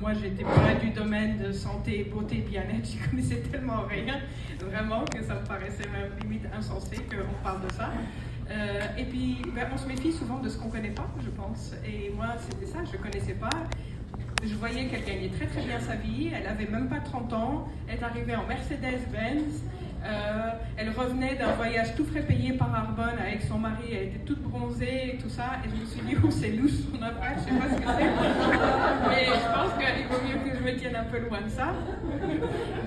moi, j'étais pas du domaine de santé, beauté, bien-être. Je connaissais tellement rien, vraiment, que ça me paraissait même limite insensé qu'on parle de ça. Et puis, on se méfie souvent de ce qu'on connaît pas, je pense. Et moi, c'était ça, je connaissais pas. Je voyais qu'elle gagnait très très bien sa vie, elle avait même pas 30 ans, elle est arrivée en Mercedes-Benz, elle revenait d'un voyage tout frais payé par Arbonne avec son mari, elle était toute bronzée et tout ça, et je me suis dit, oh c'est louche son affaire, je sais pas ce que c'est, mais je pense qu'il vaut mieux que je me tienne un peu loin de ça.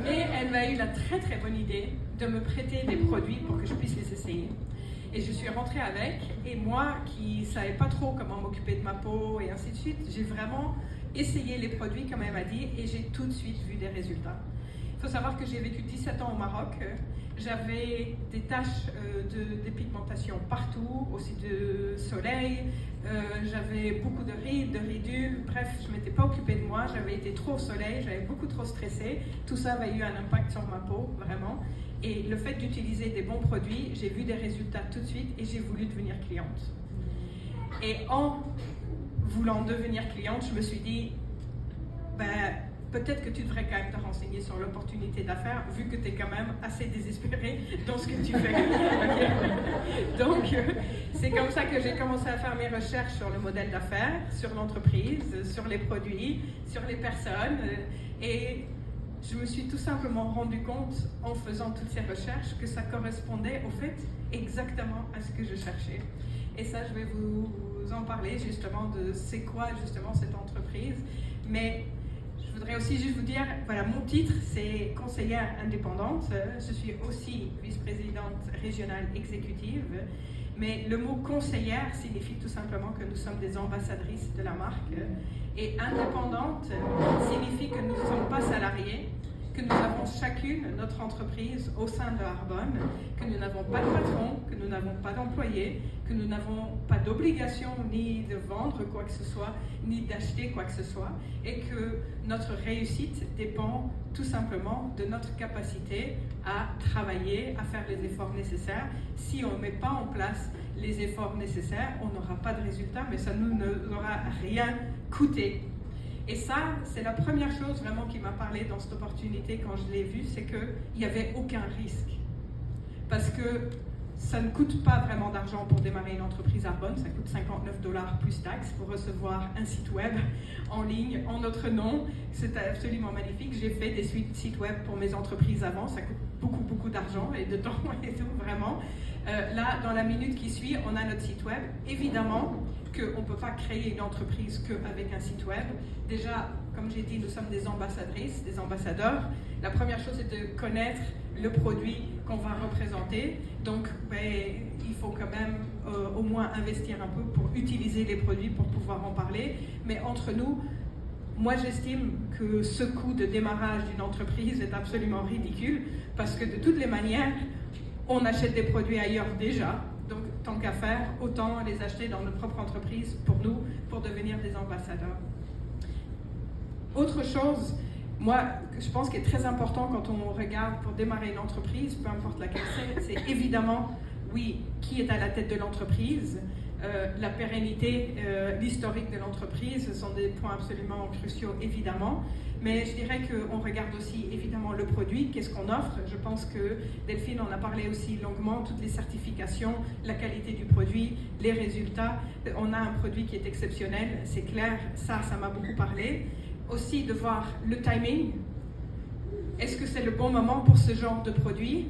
Mais elle m'a eu la très très bonne idée de me prêter des produits pour que je puisse les essayer. Et je suis rentrée avec, et moi qui savais pas trop comment m'occuper de ma peau et ainsi de suite, j'ai vraiment essayé les produits comme elle m'a dit et j'ai tout de suite vu des résultats. Il faut savoir que j'ai vécu 17 ans au Maroc, j'avais des taches de dépigmentation partout, aussi de soleil, j'avais beaucoup de rides, de ridules, bref, je ne m'étais pas occupée de moi, j'avais été trop au soleil, j'avais beaucoup trop stressé, tout ça avait eu un impact sur ma peau, vraiment. Et le fait d'utiliser des bons produits, j'ai vu des résultats tout de suite et j'ai voulu devenir cliente. Et en voulant devenir cliente, je me suis dit, peut-être que tu devrais quand même te renseigner sur l'opportunité d'affaires, vu que tu es quand même assez désespéré dans ce que tu fais. Donc, c'est comme ça que j'ai commencé à faire mes recherches sur le modèle d'affaires, sur l'entreprise, sur les produits, sur les personnes. Et je me suis tout simplement rendu compte, en faisant toutes ces recherches, que ça correspondait au fait exactement à ce que je cherchais. Et ça, je vais vous en parler justement de c'est quoi justement cette entreprise. Mais je voudrais aussi juste vous dire, voilà, mon titre, c'est conseillère indépendante. Je suis aussi vice-présidente régionale exécutive. Mais le mot conseillère signifie tout simplement que nous sommes des ambassadrices de la marque. Et indépendante signifie que nous ne sommes pas salariés, que nous avons chacune notre entreprise au sein de Arbonne, que nous n'avons pas de patron, que nous n'avons pas d'employés, que nous n'avons pas d'obligation ni de vendre quoi que ce soit, ni d'acheter quoi que ce soit, et que notre réussite dépend tout simplement de notre capacité à travailler, à faire les efforts nécessaires. Si on ne met pas en place les efforts nécessaires, on n'aura pas de résultat, mais ça nous n'aura rien coûté. Et ça, c'est la première chose vraiment qui m'a parlé dans cette opportunité quand je l'ai vue, c'est qu'il n'y avait aucun risque. Parce que ça ne coûte pas vraiment d'argent pour démarrer une entreprise Arbonne, ça coûte $59 plus taxes pour recevoir un site web en ligne, en notre nom. C'est absolument magnifique. J'ai fait des sites web pour mes entreprises avant, ça coûte beaucoup d'argent et de temps et tout, vraiment. Là, dans la minute qui suit, on a notre site web. Évidemment qu'on ne peut pas créer une entreprise qu'avec un site web. Déjà, comme j'ai dit, nous sommes des ambassadrices, des ambassadeurs. La première chose, c'est de connaître le produit qu'on va représenter. Donc, il faut quand même au moins investir un peu pour utiliser les produits, pour pouvoir en parler. Mais entre nous, moi, j'estime que ce coût de démarrage d'une entreprise est absolument ridicule parce que de toutes les manières, on achète des produits ailleurs déjà. Donc, tant qu'à faire, autant les acheter dans notre propre entreprise pour nous, pour devenir des ambassadeurs. Autre chose, moi, je pense qu'il est très important quand on regarde pour démarrer une entreprise, peu importe laquelle c'est évidemment, oui, qui est à la tête de l'entreprise, la pérennité, l'historique de l'entreprise, ce sont des points absolument cruciaux, évidemment. Mais je dirais qu'on regarde aussi évidemment le produit, qu'est-ce qu'on offre. Je pense que Delphine en a parlé aussi longuement, toutes les certifications, la qualité du produit, les résultats. On a un produit qui est exceptionnel, c'est clair, ça m'a beaucoup parlé. Aussi de voir le timing. Est-ce que c'est le bon moment pour ce genre de produit?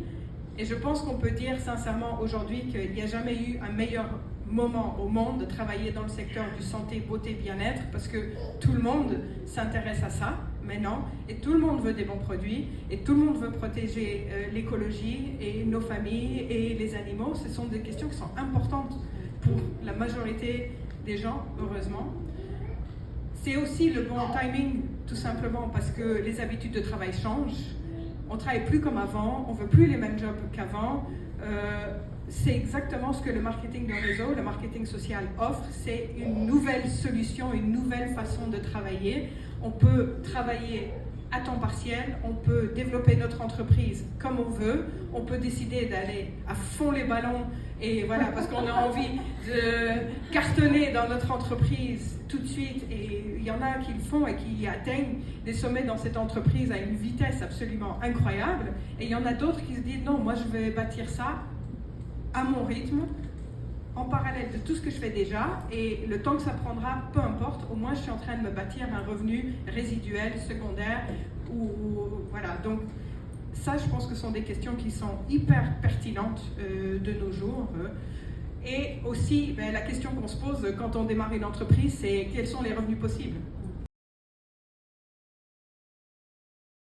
Et je pense qu'on peut dire sincèrement aujourd'hui qu'il n'y a jamais eu un meilleur moment au monde de travailler dans le secteur du santé, beauté, bien-être, parce que tout le monde s'intéresse à ça maintenant, et tout le monde veut des bons produits, et tout le monde veut protéger l'écologie et nos familles et les animaux. Ce sont des questions qui sont importantes pour la majorité des gens, heureusement. C'est aussi le bon timing, tout simplement, parce que les habitudes de travail changent. On ne travaille plus comme avant, on ne veut plus les mêmes jobs qu'avant. C'est exactement ce que le marketing de réseau, le marketing social offre. C'est une nouvelle solution, une nouvelle façon de travailler. On peut travailler à temps partiel, on peut développer notre entreprise comme on veut, on peut décider d'aller à fond les ballons et voilà, parce qu'on a envie de cartonner dans notre entreprise tout de suite, et il y en a qui le font et qui atteignent des sommets dans cette entreprise à une vitesse absolument incroyable, et il y en a d'autres qui se disent non, moi je vais bâtir ça à mon rythme, en parallèle de tout ce que je fais déjà, et le temps que ça prendra, peu importe, au moins je suis en train de me bâtir un revenu résiduel, secondaire, ou voilà. Donc ça, je pense que ce sont des questions qui sont hyper pertinentes de nos jours. Et aussi, la question qu'on se pose quand on démarre une entreprise, c'est quels sont les revenus possibles ?